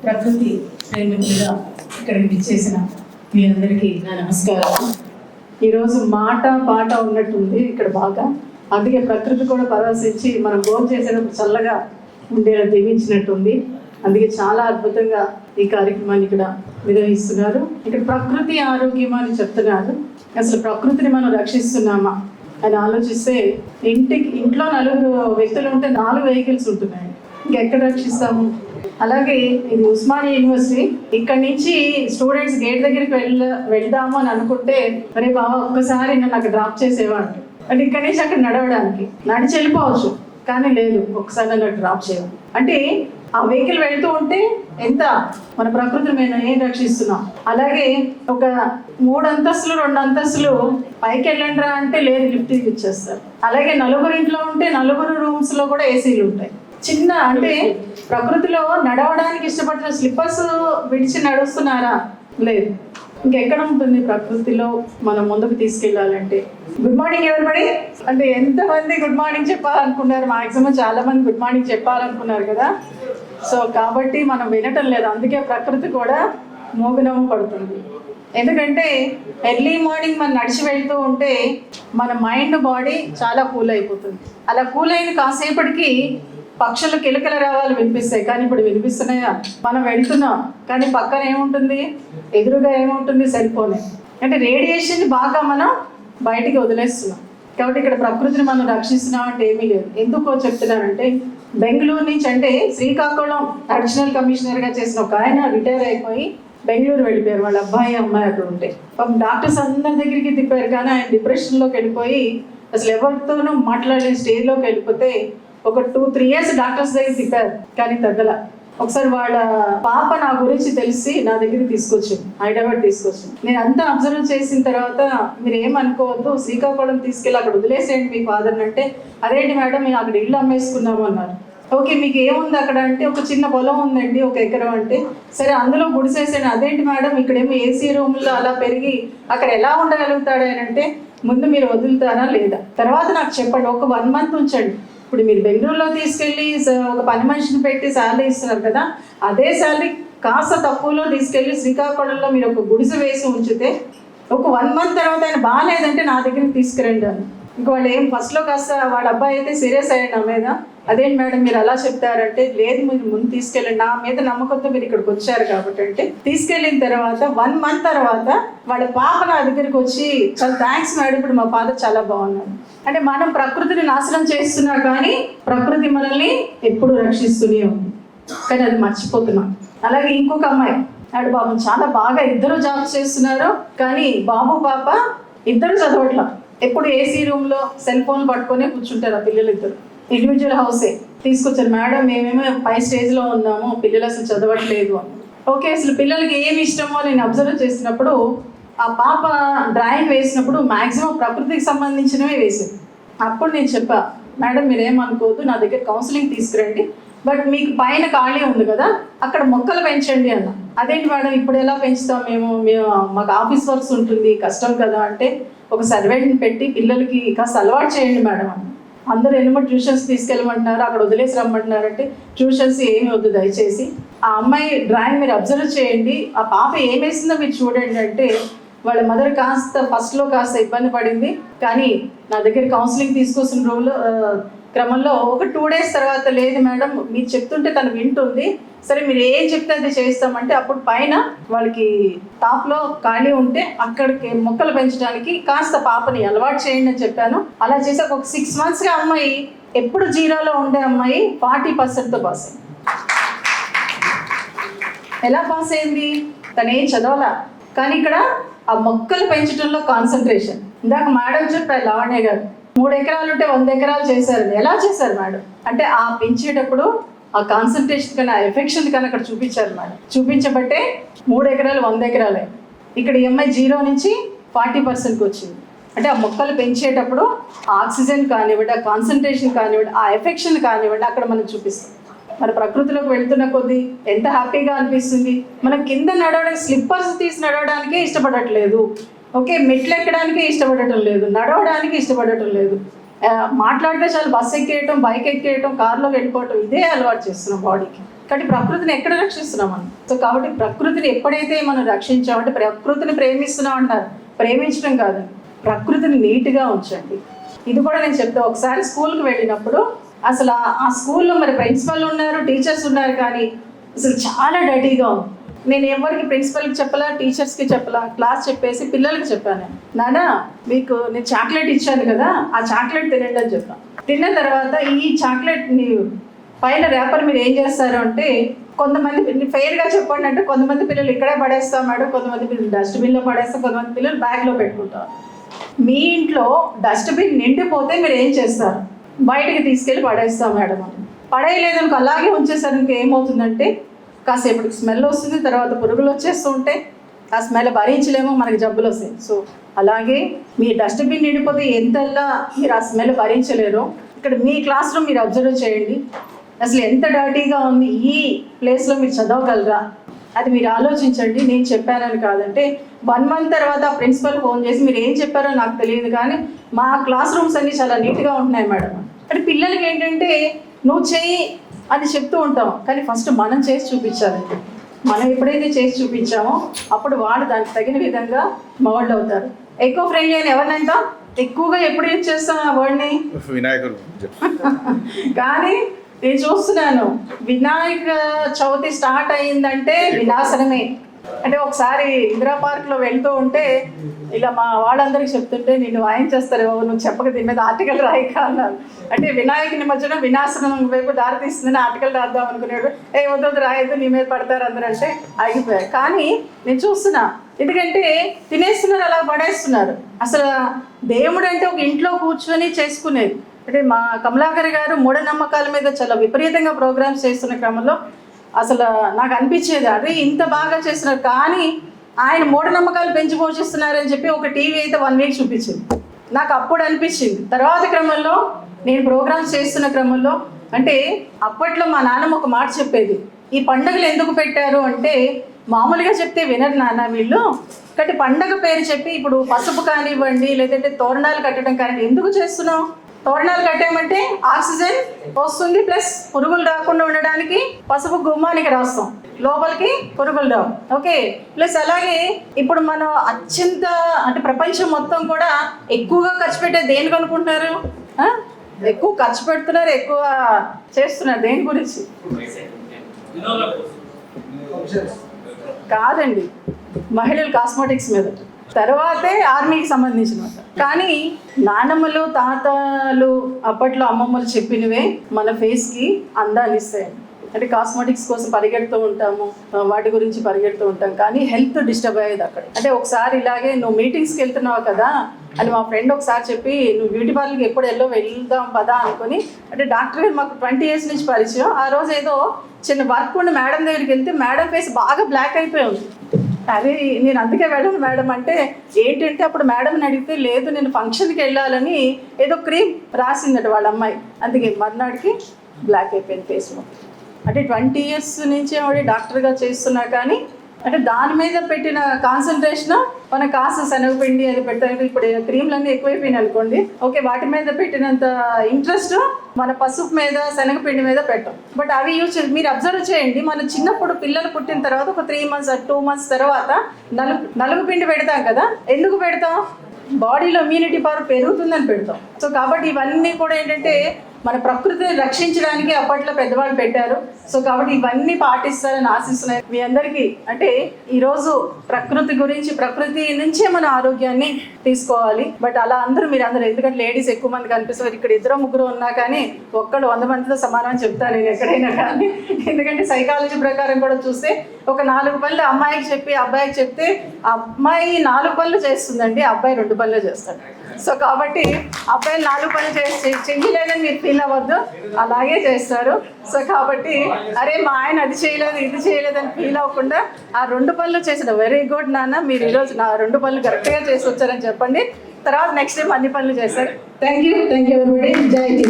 ప్రకృతి ప్రేమికులుగా ఇక్కడికి విచ్చేసిన మీ అందరికీ నా నమస్కారం. ఈరోజు మాట పాట ఉన్నట్టుంది ఇక్కడ బాగా, అందుకే ప్రకృతి కూడా పరామర్శించి మనం భోజనం చేసేటప్పుడు చల్లగా ఉండేలా దీవించినట్టుంది. అందుకే చాలా అద్భుతంగా ఈ కార్యక్రమాన్ని ఇక్కడ నిర్వహిస్తున్నారు. ఇక్కడ ప్రకృతి ఆరోగ్యం అని చెప్తున్నారు. అసలు ప్రకృతిని మనం రక్షిస్తున్నామా అని ఆలోచిస్తే ఇంట్లో 4 వ్యక్తులు ఉంటే 4 వెహికల్స్ ఉంటున్నాయి. ఇంకెక్కడ రక్షిస్తాము? అలాగే ఇది ఉస్మానియా యూనివర్సిటీ. ఇక్కడి నుంచి స్టూడెంట్స్ గేట్ దగ్గరికి వెళ్దాము అని అనుకుంటే, అరే బాబా ఒక్కసారి నన్ను అక్కడ డ్రాప్ చేసేవాడు అంటే ఇక్కడి నుంచి అక్కడ నడవడానికి నడిచి వెళ్ళిపోవచ్చు, కానీ లేదు ఒక్కసారి నన్ను డ్రాప్ చేయాలి అంటే ఆ వెహికల్ వెళ్తూ ఉంటే ఎంత మన ప్రకృతిని మేము ఏం రక్షిస్తున్నాం. అలాగే ఒక 3 అంతస్తులు 2 అంతస్తులు పైకి వెళ్ళండి రా అంటే లేదు, లిఫ్ట్ ఇచ్చేస్తారు. అలాగే 4 ఇంట్లో ఉంటే 4 రూమ్స్ లో కూడా ఏసీలు ఉంటాయి. చిన్న అంటే ప్రకృతిలో నడవడానికి ఇష్టపడిన స్లిప్పర్స్ విడిచి నడుస్తున్నారా? లేదు. ఇంకెక్కడ ఉంటుంది ప్రకృతిలో మనం ముందుకు తీసుకెళ్ళాలంటే? Good morning everybody. అంటే ఎంతమంది గుడ్ మార్నింగ్ చెప్పాలనుకున్నారు? మాక్సిమం చాలా మంది గుడ్ మార్నింగ్ చెప్పాలనుకున్నారు కదా. సో కాబట్టి మనం వినటం లేదు, అందుకే ప్రకృతి కూడా మోగునవ్వు పడుతుంది. ఎందుకంటే ఎర్లీ మార్నింగ్ మనం నడిచి వెళ్తూ ఉంటే మన మైండ్ బాడీ చాలా కూల్ అయిపోతుంది. అలా కూల్ అయిన కాసేపటికి పక్షులు కిలకల రావాలు వినిపిస్తాయి, కానీ ఇప్పుడు వినిపిస్తున్నాయా? మనం వెళ్తున్నాం కానీ పక్కన ఏముంటుంది, ఎదురుగా ఏముంటుంది? సెల్ ఫోనే. అంటే రేడియేషన్ బాగా మనం బయటికి వదిలేస్తున్నాం. కాబట్టి ఇక్కడ ప్రకృతిని మనం రక్షిస్తున్నాం అంటే ఏమీ లేదు. ఎందుకో చెప్తున్నానంటే, బెంగళూరు నుంచి అంటే శ్రీకాకుళం అడిషనల్ కమిషనర్గా చేసిన ఒక ఆయన రిటైర్ అయిపోయి బెంగళూరు వెళ్ళిపోయారు. వాళ్ళ అబ్బాయి అమ్మాయి అక్కడ ఉంటే పాపం డాక్టర్స్ అందరి దగ్గరికి తిప్పారు, కానీ ఆయన డిప్రెషన్లోకి వెళ్ళిపోయి అసలు ఎవరితోనూ మాట్లాడలేని స్టేజ్లోకి వెళ్ళిపోతే ఒక 2-3 ఇయర్స్ డాక్టర్స్ దగ్గర తిప్పారు, కానీ తగ్గల. ఒకసారి వాళ్ళ పాప నా గురించి తెలిసి నా దగ్గరికి తీసుకొచ్చింది, హైదరాబాద్ తీసుకొచ్చింది. నేను అంతా అబ్జర్వ్ చేసిన తర్వాత, మీరు ఏమనుకోవద్దు, శ్రీకాకుళం తీసుకెళ్ళి అక్కడ వదిలేసేయండి మీ ఫాదర్ని అంటే, అదేంటి మేడం మేము అక్కడ ఇల్లు అమ్మేసుకున్నాము అన్నారు. ఓకే మీకు ఏముంది అక్కడ అంటే, ఒక చిన్న పొలం ఉందండి 1 ఎకరం అంటే, సరే అందులో గుడిసేసాను. అదేంటి మేడం ఇక్కడేమో ఏసీ రూమ్లో అలా పెరిగి అక్కడ ఎలా ఉండగలుగుతాడు అని అంటే, ముందు మీరు వదులుతారా లేదా, తర్వాత నాకు చెప్పండి, ఒక 1 మంత్ ఉంచండి. ఇప్పుడు మీరు బెంగళూరులో తీసుకెళ్ళి ఒక పని మనిషిని పెట్టి శాలరీ ఇస్తున్నారు కదా, అదే శాలరీ కాస్త తక్కువలో తీసుకెళ్ళి శ్రీకాకుళంలో మీరు ఒక గుడిసె వేసి ఉంచితే ఒక 1 మంత్ తర్వాత ఆయన బాగాలేదంటే నా దగ్గరికి తీసుకురండి అని. ఇంక వాళ్ళు ఏం ఫస్ట్లో కాస్త వాళ్ళ అబ్బాయి అయితే సీరియస్ అయ్యాడు నా మీద. అదేంటి మేడం మీరు అలా చెప్తారంటే, లేదు మీరు ముందు తీసుకెళ్ళండి, నా మీద నమ్మకంతో మీరు ఇక్కడికి వచ్చారు కాబట్టి అంటే. తీసుకెళ్ళిన తర్వాత 1 మంత్ తర్వాత వాళ్ళ పాప నా దగ్గరికి వచ్చి, చాలా థ్యాంక్స్ మేడం ఇప్పుడు మా ఫాదర్ చాలా బాగున్నాడు అంటే. మనం ప్రకృతిని నాశనం చేస్తున్నా కానీ ప్రకృతి మనల్ని ఎప్పుడు రక్షిస్తూనే ఉంది, కానీ అది మర్చిపోతున్నాం. అలాగే ఇంకొక అమ్మాయి ఆడు బాబు చాలా బాగా, ఇద్దరు జాబ్స్ చేస్తున్నారు, కానీ బాబు పాప ఇద్దరు చదవట్లా. ఎప్పుడు ఏసీ రూమ్లో సెల్ ఫోన్ పట్టుకొని కూర్చుంటారు ఆ పిల్లలు ఇద్దరు. ఇండివిజువల్ హౌసే తీసుకొచ్చారు. మేడం మేమేమో పై స్టేజ్లో ఉన్నాము, పిల్లలు అసలు చదవట్లేదు అని. ఓకే అసలు పిల్లలకి ఏమి ఇష్టమో నేను అబ్జర్వ్ చేసినప్పుడు, ఆ పాప డ్రాయింగ్ వేసినప్పుడు మ్యాక్సిమం ప్రకృతికి సంబంధించినవే వేసింది. అప్పుడు నేను చెప్పా, మేడం మీరేమనుకోవద్దు, నా దగ్గర కౌన్సిలింగ్ తీసుకురండి, బట్ మీకు పైన ఖాళీ ఉంది కదా అక్కడ మొక్కలు పెంచండి అన్న. అదేంటి మేడం ఇప్పుడు ఎలా పెంచుతాం మేము మాకు ఆఫీస్ వర్క్స్ ఉంటుంది కష్టం కదా అంటే, ఒక సర్వెంట్ని పెట్టి పిల్లలకి కాస్త అలవాటు చేయండి మేడం అన్న. అందరూ ఎన్నో ట్యూషన్స్ తీసుకెళ్ళమంటున్నారు, అక్కడ వదిలేసి రమ్మంటున్నారు అంటే, ట్యూషన్స్ ఏమి వద్దు దయచేసి, ఆ అమ్మాయి డ్రాయింగ్ మీరు అబ్జర్వ్ చేయండి, ఆ పాప ఏమేసిందో మీరు చూడండి అంటే, వాళ్ళ మదర్ కాస్త ఫస్ట్లో కాస్త ఇబ్బంది పడింది, కానీ నా దగ్గర కౌన్సిలింగ్ తీసుకొస్తున్న క్రమంలో ఒక 2 డేస్ తర్వాత, లేదు మేడం మీరు చెప్తుంటే తను వింటుంది, సరే మీరు ఏం చెప్తే అది చేస్తామంటే, అప్పుడు పైన వాళ్ళకి టాప్లో ఖాళీ ఉంటే అక్కడికి మొక్కలు పెంచడానికి కాస్త పాపని అలవాటు చేయండి అని చెప్పాను. అలా చేసాక ఒక 6 monthsగా అమ్మాయి ఎప్పుడు 0లో ఉండే అమ్మాయి 40%తో పాస్ అయింది. ఎలా పాస్ అయింది? తను ఏం చదవాలా, కానీ ఇక్కడ ఆ మొక్కలు పెంచడంలో కాన్సన్ట్రేషన్. ఇందాక మేడం చెప్పారు లావణ్య గారు, 3 ఎకరాలు ఉంటే 100 ఎకరాలు చేశారు. ఎలా చేశారు మేడం అంటే, ఆ పెంచేటప్పుడు ఆ కాన్సన్ట్రేషన్ కన్నా ఎఫెక్షన్ కన్నా అక్కడ చూపించారు మేడం. చూపించబట్టే 3 ఎకరాలు 100 ఎకరాలే. ఇక్కడ ఈ అమ్మాయి 0 నుంచి 40%కి వచ్చింది. అంటే ఆ మొక్కలు పెంచేటప్పుడు ఆక్సిజన్ కానివ్వండి, ఆ కాన్సన్ట్రేషన్ కానివ్వండి, ఆ ఎఫెక్షన్ కానివ్వండి, అక్కడ మనం చూపిస్తాం. మన ప్రకృతిలోకి వెళ్తున్న కొద్దీ ఎంత హ్యాపీగా అనిపిస్తుంది. మనం కింద నడవడానికి స్లిప్పర్స్ తీసి నడవడానికే ఇష్టపడట్లేదు, ఓకే మెట్లు ఎక్కడానికే ఇష్టపడటం లేదు, నడవడానికి ఇష్టపడటం లేదు. మాట్లాడితే చాలు బస్సు ఎక్కేయటం, బైక్ ఎక్కేయటం, కార్లో వెళ్ళిపోవటం, ఇదే అలవాటు చేస్తున్నాం బాడీకి. కాబట్టి ప్రకృతిని ఎక్కడ రక్షిస్తున్నాం మనం? సో కాబట్టి ప్రకృతిని ఎప్పుడైతే మనం రక్షించామంటే ప్రకృతిని ప్రేమిస్తున్నాం అంటారు. ప్రేమించడం కాదు, ప్రకృతిని నీట్గా ఉంచండి. ఇది కూడా నేను చెప్తా. ఒకసారి స్కూల్కి వెళ్ళినప్పుడు అసలు ఆ స్కూల్లో మరి ప్రిన్సిపల్ ఉన్నారు, టీచర్స్ ఉన్నారు, కానీ అసలు చాలా డర్టీగా ఉంది. నేను ఎవరికి ప్రిన్సిపల్కి చెప్పలా, టీచర్స్కి చెప్పలా, క్లాస్ చెప్పేసి పిల్లలకి చెప్పాను. నానా మీకు నేను చాక్లెట్ ఇచ్చాను కదా, ఆ చాక్లెట్ తినండి అని చెప్పాను. తిన్న తర్వాత ఈ చాక్లెట్ని పైన ర్యాపర్ మీరు ఏం చేస్తారు అంటే, కొంతమంది ఫెయిర్గా చెప్పండి అంటే కొంతమంది పిల్లలు ఇక్కడే పడేస్తాం మేడం, కొంతమంది పిల్లలు డస్ట్బిన్లో పడేస్తాం, కొంతమంది పిల్లలు బ్యాగ్లో పెట్టుకుంటారు. మీ ఇంట్లో డస్ట్బిన్ నిండిపోతే మీరు ఏం చేస్తారు? బయటికి తీసుకెళ్ళి పడేస్తాం మేడం అని. పడేయలేదనుకో అలాగే ఉంచేసరికి ఏమవుతుందంటే కాసేపటికి స్మెల్ వస్తుంది, తర్వాత పురుగులు వచ్చేస్తూ ఉంటే ఆ స్మెల్ భరించలేమో, మనకి జబ్బులు వస్తాయి. సో అలాగే మీ డస్ట్బిన్ నిండిపోతే ఎంతలా మీరు ఆ స్మెల్ భరించలేరో, ఇక్కడ మీ క్లాస్ రూమ్ మీరు అబ్జర్వ్ చేయండి. అసలు ఎంత డర్టీగా ఉంది, ఈ ప్లేస్లో మీరు చదవగలరా? అది మీరు ఆలోచించండి. నేను చెప్పానని కాదంటే 1 month తర్వాత ప్రిన్సిపల్ ఫోన్ చేసి మీరు ఏం చెప్పారో నాకు తెలియదు, కానీ మా క్లాస్ రూమ్స్ అన్నీ చాలా నీట్గా ఉంటున్నాయి మేడం. అంటే పిల్లలకి ఏంటంటే నువ్వు చెయ్యి అని చెప్తూ ఉంటాం, కానీ ఫస్ట్ మనం చేసి చూపించాలండి. మనం ఎప్పుడైతే చేసి చూపించామో అప్పుడు వాళ్ళు దానికి తగిన విధంగా మోల్డ్ అవుతారు. ఎకో ఫ్రెండ్లీ అని ఎవరినంట ఎక్కువగా ఎప్పుడు యూజ్ చేస్తాం ఆ వర్డ్ని? వినాయకుడు. కానీ నేను చూస్తున్నాను వినాయక చవితి స్టార్ట్ అయ్యిందంటే వినాశనమే. అంటే ఒకసారి ఇందిరా పార్క్లో వెళ్తూ ఉంటే ఇలా మా వాళ్ళందరికీ చెప్తుంటే నిన్ను వాయించేస్తారు, నువ్వు చెప్పక దీని మీద ఆర్టికల్ రాయిక అన్నారు. అంటే వినాయకుని మధ్యన వినాశనం వైపు దారితీస్తుందని ఆర్టికల్ రాద్దాం అనుకున్నాడు. వద్దు రాయద్దు, నీ మీద పడతారు అందరూ అంటే ఆగిపోయారు. కానీ నేను చూస్తున్నా, ఎందుకంటే తినేస్తున్నారు, అలా పడేస్తున్నారు. అసలు దేవుడు అంటే ఒక ఇంట్లో కూర్చొని చేసుకునేది. అంటే మా కమలాకర్ గారు మూఢనమ్మకాల మీద చాలా విపరీతంగా ప్రోగ్రామ్స్ చేస్తున్న క్రమంలో అసలు నాకు అనిపించేది, అదే ఇంత బాగా చేస్తున్నారు, కానీ ఆయన మూఢనమ్మకాలు పెంచి పోషిస్తున్నారని చెప్పి ఒక టీవీ అయితే 1 week చూపించింది. నాకు అప్పుడు అనిపించింది. తర్వాత క్రమంలో నేను ప్రోగ్రామ్స్ చేస్తున్న క్రమంలో అంటే అప్పట్లో మా నాన్నమ్మ ఒక మాట చెప్పేది, ఈ పండుగలు ఎందుకు పెట్టారు అంటే మామూలుగా చెప్తే వినరు నాన్న వీళ్ళు, కాబట్టి పండగ పేరు చెప్పి ఇప్పుడు పసుపు కానివ్వండి లేదంటే తోరణాలు కట్టడం కానీ ఎందుకు చేస్తున్నాం? తోరణాలు కట్టామంటే ఆక్సిజన్ వస్తుంది, ప్లస్ పురుగులు రాకుండా ఉండడానికి పసుపు గుమ్మానికి రాస్తాం, లోపలికి పురుగులు రావు. ఓకే, ప్లస్ అలాగే ఇప్పుడు మనం అత్యంత అంటే ప్రపంచం మొత్తం కూడా ఎక్కువగా ఖర్చు పెట్టే దేనికి అనుకుంటున్నారు? ఎక్కువ ఖర్చు పెడుతున్నారు, ఎక్కువ చేస్తున్నారు దేని గురించి? కాదండి, మహిళలు కాస్మెటిక్స్ మీద, తర్వాతే ఆర్మీకి సంబంధించినమాట. కానీ నానమ్మలు తాతలు అప్పట్లో అమ్మమ్మలు చెప్పినవే మన ఫేస్కి అందాన్ని ఇస్తాయి. అంటే కాస్మెటిక్స్ కోసం పరిగెడుతూ ఉంటాము, వాటి గురించి పరిగెడుతూ ఉంటాం, కానీ హెల్త్ డిస్టర్బ్ అయ్యేది అక్కడ. అంటే ఒకసారి ఇలాగే నువ్వు మీటింగ్స్కి వెళ్తున్నావు కదా అని మా ఫ్రెండ్ ఒకసారి చెప్పి, నువ్వు బ్యూటీ పార్లర్కి ఎప్పుడు వెళ్దాం పదా అనుకుని, అంటే డాక్టర్ గారు మాకు 20 years నుంచి పరిచయం. ఆ రోజు ఏదో చిన్న వర్క్ ఉండి మేడం దగ్గరికి వెళ్తే మేడం ఫేస్ బాగా బ్లాక్ అయిపోయి ఉంది. అదే నేను అందుకే వెళ్ళను మేడం అంటే ఏంటంటే అప్పుడు మేడంని అడిగితే లేదు నేను ఫంక్షన్కి వెళ్ళాలని ఏదో క్రీమ్ రాసిందట వాళ్ళ అమ్మాయి, అందుకే మర్నాడికి బ్లాక్ అయిపోయింది ఫేస్ మొత్తం. అంటే 20 years నుంచి ఆవిడ డాక్టర్గా చేస్తున్నా, కానీ అంటే దాని మీద పెట్టిన కాన్సన్ట్రేషన్ మన కాస్త శనగపిండి అది పెడతాం. ఇప్పుడు క్రీమ్లన్నీ ఎక్కువైపోయినాయి అనుకోండి, ఓకే, వాటి మీద పెట్టినంత ఇంట్రెస్ట్ మన పసుపు మీద శనగపిండి మీద పెట్టాం. బట్ అవి యూజ్ మీరు అబ్జర్వ్ చేయండి, మన చిన్నప్పుడు పిల్లలు పుట్టిన తర్వాత ఒక 3 months 2 months తర్వాత నలుగు పిండి పెడతాం కదా. ఎందుకు పెడతాం? బాడీలో ఇమ్యూనిటీ పవర్ పెరుగుతుందని పెడతాం. సో కాబట్టి ఇవన్నీ కూడా ఏంటంటే మన ప్రకృతిని రక్షించడానికి అప్పట్లో పెద్దవాళ్ళు పెట్టారు. సో కాబట్టి ఇవన్నీ పాటిస్తారని ఆశిస్తున్నాయి మీ అందరికీ. అంటే ఈరోజు ప్రకృతి గురించి, ప్రకృతి నుంచే మన ఆరోగ్యాన్ని తీసుకోవాలి. బట్ అలా మీరు అందరూ ఎందుకంటే లేడీస్ ఎక్కువ మంది కనిపిస్తారు, ఇక్కడ 2-3 ఉన్నా కానీ ఒక్కడు 100 మందితో సమానం చెప్తాను నేను ఎక్కడైనా కానీ. ఎందుకంటే సైకాలజీ ప్రకారం కూడా చూస్తే ఒక 4 పనులు అమ్మాయికి చెప్పి అబ్బాయికి చెప్తే అమ్మాయి 4 పనులు చేస్తుందండి, అబ్బాయి 2 పనులు చేస్తాడు. సో కాబట్టి అబ్బాయిలు 4 పనులు చెయ్యలేదని మీరు ఫీల్ అవ్వద్దు, అలాగే చేస్తారు. సో కాబట్టి అరే మా ఆయన అది చేయలేదు ఇది చేయలేదని ఫీల్ అవ్వకుండా ఆ 2 పనులు చేసిన వెరీ గుడ్ నాన్న, మీరు ఈరోజు నా 2 పనులు కరెక్ట్గా చేసి వచ్చారని చెప్పండి. తర్వాత నెక్స్ట్ టైం అన్ని పనులు చేస్తారు. Thank you everybody. జై హింద్.